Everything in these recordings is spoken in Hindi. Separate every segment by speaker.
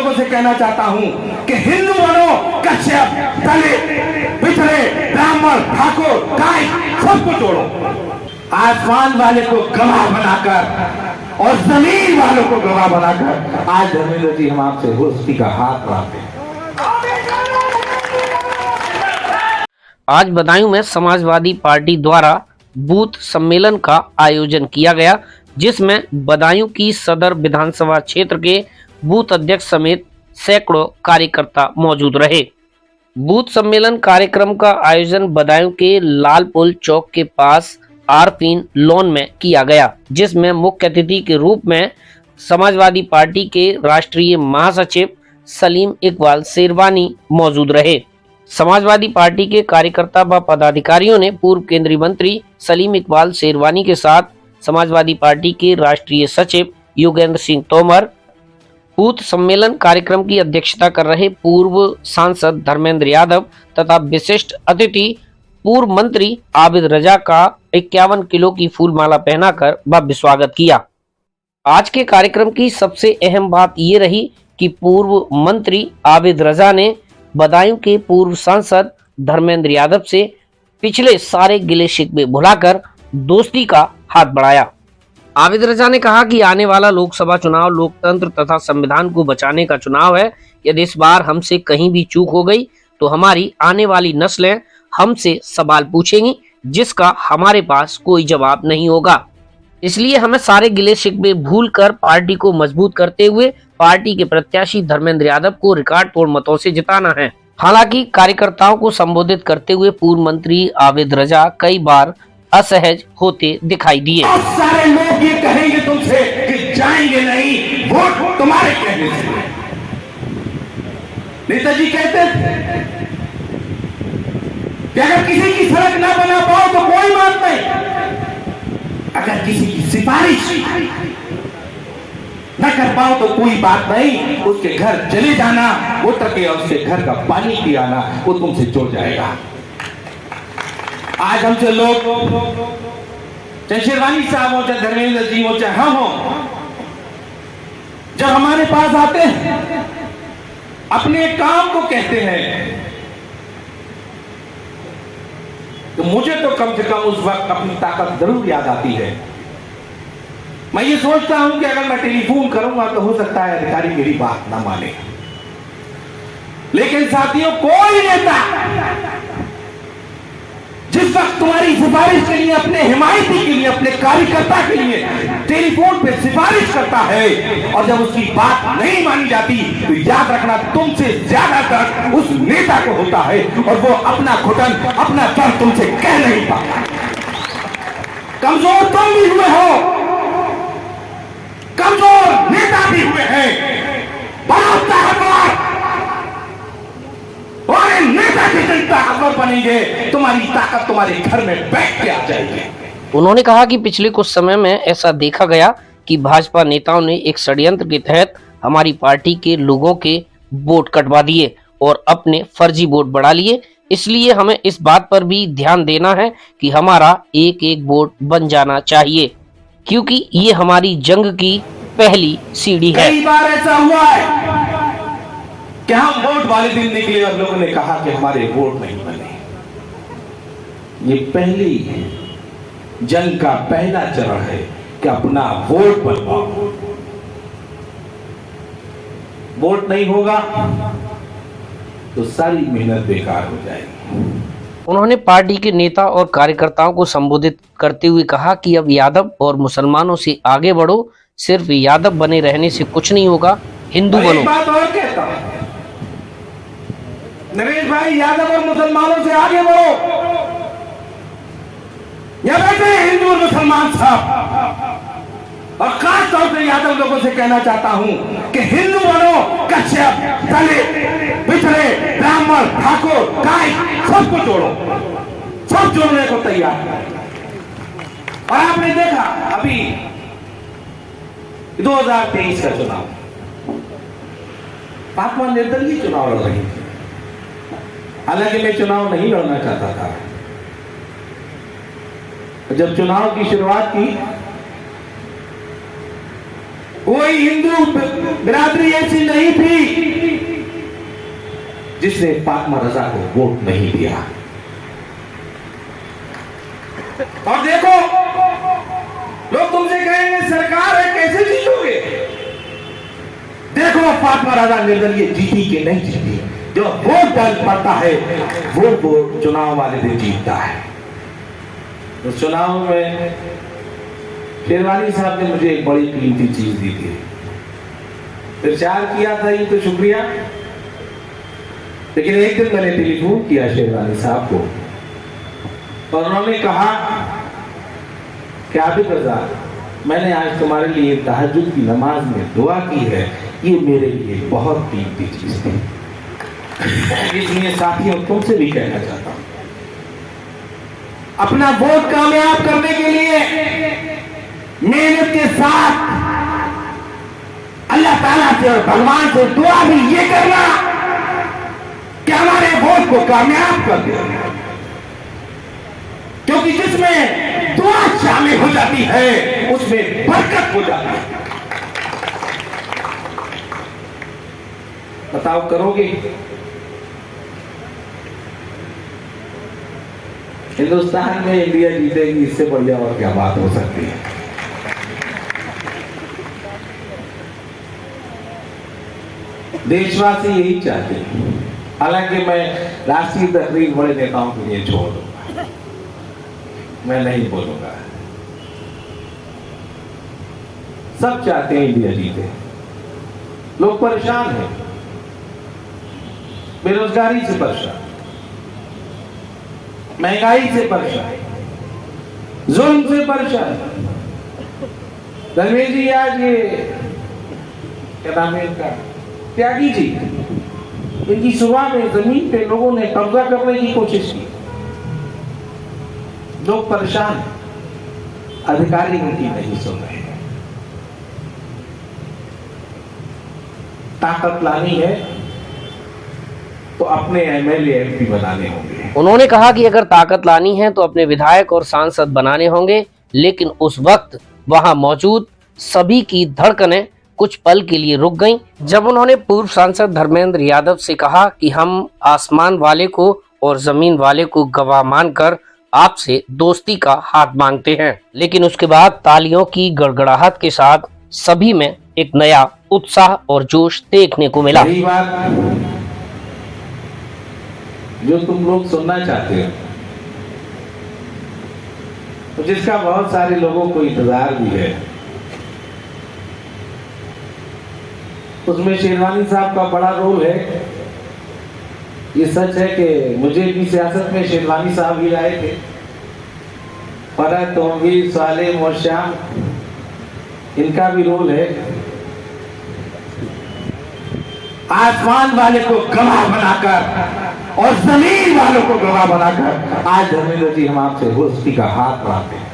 Speaker 1: लोगों से कहना चाहता हूं कि हिंदू बनो, कश्यप, दलित, पिछड़े, ब्राह्मण, ठाकुर, गाय, सबको जोड़ो। आसमान वाले को गवाह बनाकर और जमीन वालों को गवाह बनाकर आज धर्मेंद्र जी हम आपसे दोस्ती का हाथ बढ़ाते हैं।
Speaker 2: आज बदायूं में समाजवादी पार्टी द्वारा बूथ सम्मेलन का आयोजन किया गया, जिसमें बदायूं की सदर विधानसभा क्षेत्र के बूथ अध्यक्ष समेत सैकड़ों कार्यकर्ता मौजूद रहे। बूथ सम्मेलन कार्यक्रम का आयोजन बदायूं के लालपुल चौक के पास आरफीन लॉन में किया गया, जिसमें मुख्य अतिथि के रूप में समाजवादी पार्टी के राष्ट्रीय महासचिव सलीम इकबाल शेरवानी मौजूद रहे। समाजवादी पार्टी के कार्यकर्ता व पदाधिकारियों ने पूर्व केंद्रीय मंत्री सलीम इकबाल शेरवानी के साथ समाजवादी पार्टी के राष्ट्रीय सचिव योगेंद्र सिंह तोमर, बूथ सम्मेलन कार्यक्रम की अध्यक्षता कर रहे पूर्व सांसद धर्मेंद्र यादव तथा विशिष्ट अतिथि पूर्व मंत्री आबिद रजा का 51 किलो की फूलमाला पहनाकर भव्य स्वागत किया। आज के कार्यक्रम की सबसे अहम बात ये रही कि पूर्व मंत्री आबिद रजा ने बदायूं के पूर्व सांसद धर्मेंद्र यादव से पिछले सारे गिले शिकवे भुलाकर दोस्ती का हाथ बढ़ाया। आबिद रजा ने कहा कि आने वाला लोकसभा चुनाव लोकतंत्र तथा संविधान को बचाने का चुनाव है। यदि इस बार हमसे कहीं भी चूक हो गई तो हमारी आने वाली नस्लें हमसे सवाल पूछेंगी, जिसका हमारे पास कोई जवाब नहीं होगा। इसलिए हमें सारे गिले शिकवे भूलकर पार्टी को मजबूत करते हुए पार्टी के प्रत्याशी धर्मेंद्र यादव को रिकॉर्ड तोड़ मतों से जिताना है। हालांकि कार्यकर्ताओं को संबोधित करते हुए पूर्व मंत्री आबिद रजा कई बार असहज होते दिखाई दिए।
Speaker 1: सारे लोग ये कहेंगे तुमसे कि जाएंगे नहीं, वोट तुम्हारे कहने से। नेताजी कहते थे कि अगर किसी की सड़क ना बना पाओ तो कोई बात नहीं, अगर किसी की सिफारिश न कर पाओ तो कोई बात नहीं, उसके घर चले जाना, वो तक उसके घर का पानी पियाना, वो तुमसे जुड़ जाएगा। आज हमसे लोग, चाहे शेरवानी साहब हो, चाहे धर्मेंद्र जी हो, चाहे हम हो, जब हमारे पास आते हैं अपने काम को कहते हैं तो मुझे तो कम से कम उस वक्त अपनी ताकत जरूर याद आती है। मैं ये सोचता हूं कि अगर मैं टेलीफोन करूंगा तो हो सकता है अधिकारी मेरी बात ना माने, लेकिन साथियों कोई नेता जिस वक्त तुम्हारी सिफारिश के लिए, अपने हिमायती के लिए, अपने कार्यकर्ता के लिए टेलीफोन पे सिफारिश करता है और जब उसकी बात नहीं मानी जाती तो याद रखना तुमसे ज्यादा दर्द उस नेता को होता है और वो अपना घुटन, अपना दर्द तुमसे कह नहीं पाता। कमजोर तुम भी हुए हो, कमजोर नेता भी हुए हैं, बहुत ताकतवर और नेता की ताकतवर बनेंगे, तुम्हारी ताकत तुम्हारे घर में बैठ के आ जाएगी।
Speaker 2: उन्होंने कहा कि पिछले कुछ समय में ऐसा देखा गया कि भाजपा नेताओं ने एक षड्यंत्र के तहत हमारी पार्टी के लोगों के वोट कटवा दिए और अपने फर्जी वोट बढ़ा लिए। इसलिए हमें इस बात पर भी ध्यान देना है कि हमारा एक एक वोट बन जाना चाहिए, क्योंकि ये हमारी जंग की पहली सीढ़ी है।
Speaker 1: कई बार ऐसा हुआ है कि हम वोट वाले दिन निकले और लोगों ने कहा कि हमारे वोट नहीं बने। ये पहली जंग का पहला चरण है कि अपना वोट बनवाओ। वोट नहीं होगा तो सारी मेहनत बेकार हो जाएगी।
Speaker 2: उन्होंने पार्टी के नेता और कार्यकर्ताओं को संबोधित करते हुए कहा कि अब यादव और मुसलमानों से आगे बढ़ो, सिर्फ यादव बने रहने से कुछ नहीं होगा, हिंदू बनो।
Speaker 1: बात और कहता हूं नरेश भाई, यादव और मुसलमानों से आगे बढ़ो। यहां बैठे हिंदू और मुसलमान साहब, और खास तौर से यादव लोगों से कहना चाहता हूं कि हिंदू बनो, कश्यप, दलित, पिछड़े, ब्राह्मण, ठाकुर, गाय, सबको जोड़ो, सब जोड़ने को तैयार है। और आपने देखा अभी 2023 का चुनाव, आत्मा निर्दलीय चुनाव लड़ रही थी। हालांकि मैं चुनाव नहीं लड़ना चाहता था। जब चुनाव की शुरुआत की कोई हिंदू बिरादरी ऐसी नहीं थी जिसने फातिमा रजा को वोट नहीं दिया। और देखो, लोग तुमसे कहेंगे सरकार है कैसे जीतोगे। देखो फातिमा रजा निर्दलीय जीती कि नहीं जीती। जो वोट डाल पड़ता है वो वोट चुनाव वाले दिन जीतता है। तो चुनाव में शेरवानी साहब ने मुझे एक बड़ी कीमती चीज दी थी। प्रचार किया था ये तो शुक्रिया, लेकिन एक दिन मैंने टेलीफोन किया शेरवानी साहब को और उन्होंने कहा कि आबिद रजा, मैंने आज तुम्हारे लिए तहज्जुद की नमाज में दुआ की है, ये मेरे लिए बहुत कीमती चीज थी। इसलिए साथियों तुमसे भी कहना चाहता हूं, अपना वोट कामयाब करने के लिए मेहनत के साथ अल्लाह ताला से और भगवान से दुआ भी ये करना कि हमारे वोट को कामयाब कर दे, क्योंकि जिसमें दुआ शामिल हो जाती है उसमें बरकत हो जाती है। बताओ करोगे? हिंदुस्तान में इंडिया जीतेगी, इससे बढ़िया और क्या बात हो सकती है। देशवासी यही चाहते हैं। हालांकि मैं राष्ट्रीय तकरीर बड़े नेताओं के लिए छोड़ दूंगा, मैं नहीं बोलूंगा। सब चाहते हैं इंडिया जीते। लोग परेशान हैं, बेरोजगारी से परेशान, महंगाई से परेशान, जुल्म से परेशान। धर्मेंद्र जी आज ये क्या नाम है इनका, त्यागी जी, इनकी सुबह में जमीन पे लोगों ने कब्जा करने की कोशिश की। लोग परेशान, अधिकारी उनकी नहीं सुन रहे हैं। ताकत लानी है तो अपने एमएलए एमपी बनाने होंगे।
Speaker 2: उन्होंने कहा कि अगर ताकत लानी है तो अपने विधायक और सांसद बनाने होंगे, लेकिन उस वक्त वहां मौजूद सभी की धड़कनें कुछ पल के लिए रुक गईं जब उन्होंने पूर्व सांसद धर्मेंद्र यादव से कहा कि हम आसमान वाले को और जमीन वाले को गवाह मानकर आपसे दोस्ती का हाथ मांगते हैं। लेकिन उसके बाद तालियों की गड़गड़ाहट के साथ सभी में एक नया उत्साह और जोश देखने को मिला।
Speaker 1: यही बात जो तुम लोग सुनना चाहते हो, तो जिसका बहुत सारे लोगों को इंतजार भी है, उसमें शेरवानी साहब का बड़ा रोल है। ये सच है कि मुझे भी सियासत में शेरवानी साहब ही लाए थे। फरहत, तोमवीर, सालेम और श्याम, इनका भी रोल है। आसमान वाले को गवाह बनाकर और जमीन वालों को गवाह बनाकर आज धर्मेंद्र जी हम आपसे दोस्ती का हाथ मांगते हैं।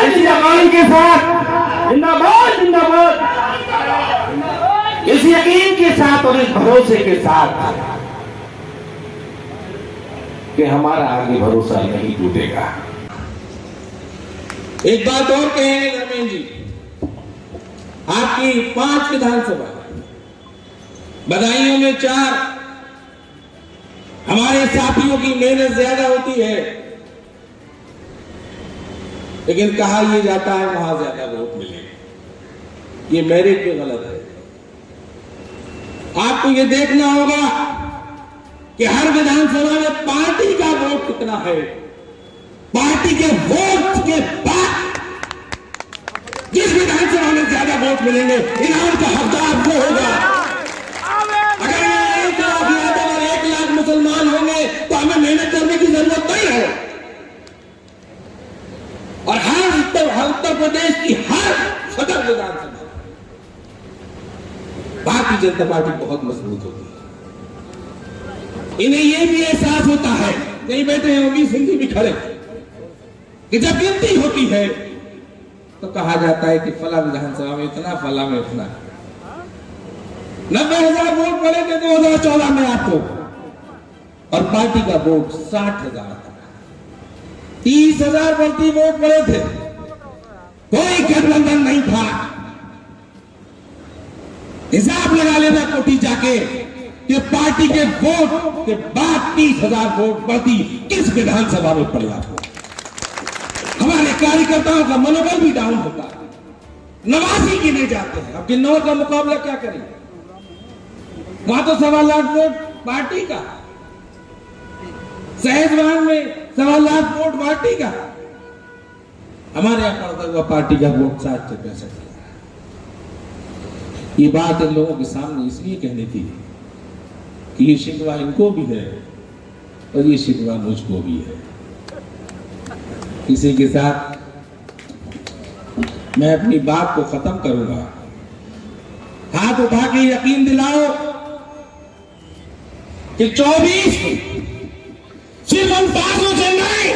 Speaker 1: इस यकीन के साथ, जिंदाबाद जिंदाबाद, इस यकीन के साथ और इस भरोसे के साथ कि हमारा आगे भरोसा नहीं टूटेगा।
Speaker 3: एक बात और कहेंगे धर्मेंद्र जी, आपकी 5 विधानसभा, बधाइयों में 4, हमारे साथियों की मेहनत ज्यादा होती है, लेकिन कहा यह जाता है वहां ज्यादा वोट मिलेंगे। ये मेरिट पे गलत है। आपको ये देखना होगा कि हर विधानसभा में पार्टी का वोट कितना है। पार्टी के वोट के बाद जिस विधानसभा में ज्यादा वोट मिलेंगे, इनाम का हकदार वो होगा। अगर 1 लाख यादव और 1 लाख मुसलमान होंगे तो हमें मेहनत करने की जरूरत नहीं है। और हर उत्तर प्रदेश की हर सदर विधानसभा भारतीय जनता पार्टी बहुत मजबूत होती है। इन्हें यह भी एहसास होता है, नहीं बैठे योगी सिंह जी भी खड़े, कि जब गिनती होती है तो कहा जाता है कि फला विधानसभा में इतना, फला में इतना। 90,000 वोट पड़े थे 2014 में आपको, और पार्टी का वोट 60,000 था। 30,000 प्रति वोट पड़े थे, कोई गठबंधन नहीं था। हिसाब लगा लेना कोठी जाके कि पार्टी के वोट के बाद 30,000 वोट प्रति किस विधानसभा में पड़े आपको। हमारे कार्यकर्ताओं का मनोबल भी डाउन होता है, नवासी गिने जाते हैं। अब किन्नौर का मुकाबला क्या करें, वहां तो 1.25 लाख वोट पार्टी का, सहजवान में 1.25 लाख वोट पार्टी का, हमारे यहां पड़ता हुआ पार्टी का वोट 60 से 65। ये बात इन लोगों के सामने इसलिए कहनी थी कि ये शिकवा इनको भी है और ये शिकवा मुझको भी है। इसी के साथ मैं अपनी बात को खत्म करूंगा। हाथ उठा के यकीन दिलाओ कि 24 सिर्फ हम पासों से नहीं,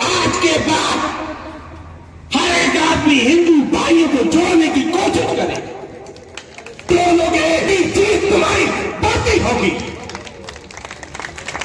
Speaker 3: आज के बाद हर एक आदमी हिंदू भाइयों को जोड़ने की कोशिश करे। दोनों के एक जीत तुम्हारी बढ़ती होगी।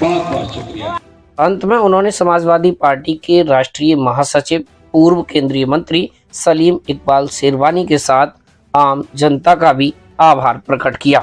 Speaker 3: बहुत बहुत शुक्रिया।
Speaker 2: अंत में उन्होंने समाजवादी पार्टी के राष्ट्रीय महासचिव पूर्व केंद्रीय मंत्री सलीम इकबाल शेरवानी के साथ आम जनता का भी आभार प्रकट किया।